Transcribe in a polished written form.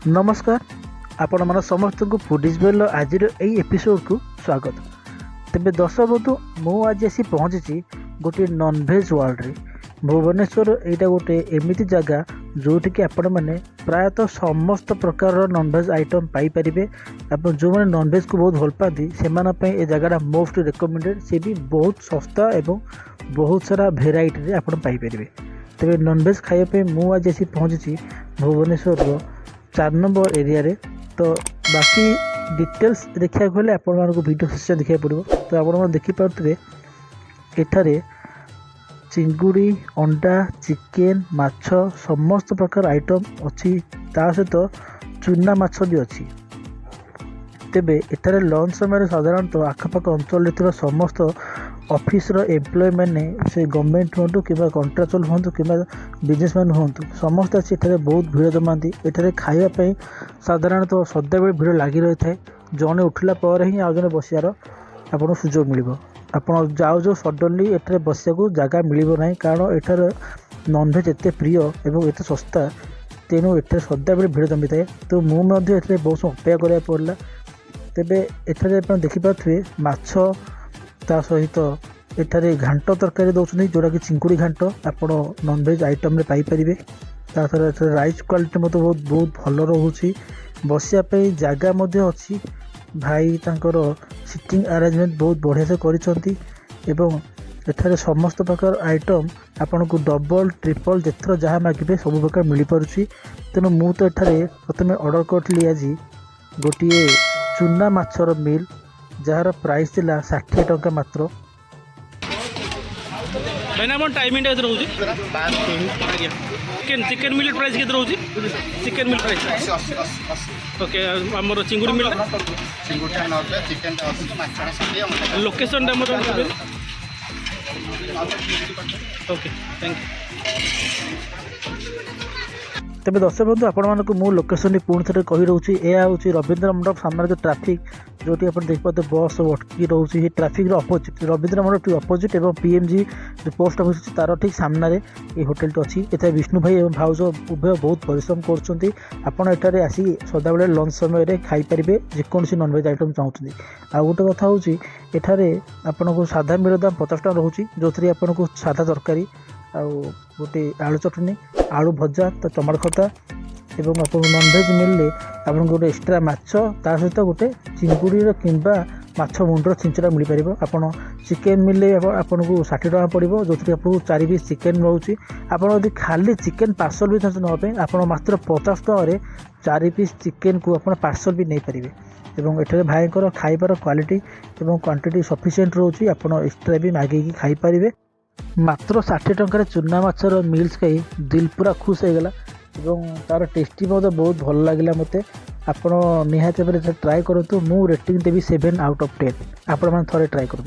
नमस्कार आपण मन समस्त को फूडीज बेल आज एपिसोड को स्वागत। तेबे दर्शक बंधु मु आज आसी पहुँची गोटे नॉनवेज वर्ल्ड रे भुवनेश्वर। यहाँ गोटे एमती जगह जोटि कि आपण मैंने प्रायतः समस्त प्रकार नॉनवेज आइटम पाइपर। आप जो मैंने नॉनवेज को बहुत भल पाती से जगह मोस्ट रिकमेंडेड, सी भी बहुत सस्ता एवं बहुत सारा भेराइटी आप पाइपर। तेरे नॉनवेज खायापे मु आज आसी पहुँची भुवनेश्वर 4 नंबर एरिया रे। तो बाकी डिटेल्स देखा गले आपण वीडियो शेष देखा पड़ो। तो आप देखिपे एठारे चिंगुड़ी, अंडा, चिकेन, माछ समस्त प्रकार आइटम अच्छी, ता सहित चूना माछ भी अच्छी। तेबे एठारे लंच समय साधारणतः आखपाख अंचल समस्त ऑफिस एम्प्लॉय मैंने से गवर्नमेंट हूँ कि कंट्राक्चुअल हूँ कि बिजनेसमैन हूँ समस्त आसी बहुत भीड़ जमाती। एठारे खावाई साधारणतः सदाबे भीड़ लगी रही है। जड़े उठला पर ही आउ जड़े बसार आपको सुजोग मिल। आप जाओ जो सडनली एठारे बसा जगह मिल ना, कारण एठार नॉनवेज एत प्रिय और एत सस्ता, तेणु एठारे सदाबे भीड़ जमी थाए। तो मुझे बहुत अपेक्षा कराया पड़ा। तेबे एठारे आप देखिपे माछ ता सहित एठारे घांट तरकारी दौरान जोड़ा कि चिंकुड़ी घांट आप नॉनवेज आइटम रे पाइपर। ता सहित राइस क्वालिटी मत बहुत बहुत भल रोचे। बसापी जगह अच्छी, भाई तांकर सिटिंग अरेंजमेंट बहुत बढ़िया से करिसेंती एवं एठारे समस्त प्रकार आइटम आपन को डबल ट्रिपल जेथर जहाँ मागे सब प्रकार मिल पारुछि। तेणु मु तो एठारे प्रथम ऑर्डर करली आज गोटे चूना माछर मिल जार प्राइस थिला 60 टंका मात्र। मैंने अपन टाइमिंग केते रहउची चिकन चिकन मिल प्राइस केते रहउची चिकन मिल प्राइस ओके। हमर चिंगुड़ी मिल चिंगुटा 90 चिकन 80 माछना 60 लोकेशन टा हमर ओके थैंक यू। तेज दर्शक बंधु आपण मानक मु लोकेशन पुणी थे कही रोचे। यह हूँ रवींद्र मंडप सामने जो ट्राफिक जो देखते बस अटकी रोचे ट्राफिक अपोजिट रवींद्र मंडप ठीक अपोजिट और पीएमजी जो पोस्ट ऑफिस अच्छी तार ठीक सामने ये होटेल अच्छी। इतना विष्णु भाई और भाउज उभय बहुत परिश्रम कर आसी सदाबले लंच समय खाईपर जेकोसी नॉनवेज आइटम चाहते। आ गोटे कथा हूँ एठारे आपन को साधा मिल दाम 50 टका रोचे, जो थी आपन को साधा तरकारी आउ गोटे आलू चटनी आलू भजा तो टमाटो खटा एवं आप नॉनवेज मिलले आप गोटे एक्सट्रा माछ ता सहित गोटे चिंगुड़ी किंबा माछ मुंडर छिंचड़ा मिल पार। आपड़ चिकेन मिलले आपन को 60 टका पड़ो, जो थी आपको 4 पीस चिकेन रोचे। आपड़ खाली चिकेन पार्सल भी चाहते नापे आप मात्र 50 टकर 4 पीस चिकेन को आप पार्सल भी नहीं पारे। एवं एठारे भाईकर खाइबार क्वालिटी एवं क्वांटिटी सफिशिएंट रोचे, आप एक्सट्रा भी मागिकी खाईपारे। मात्र 60 टंकार चूना माछर मिल्स खाई दिल पूरा खुश हो गला एवं तार टेस्टी बहुत भल लगे मते। आपण निहाती ट्राए करूँ। मु रेटिंग देवी 7 आउट ऑफ 10। आपण मैंने थे ट्राए करूँ।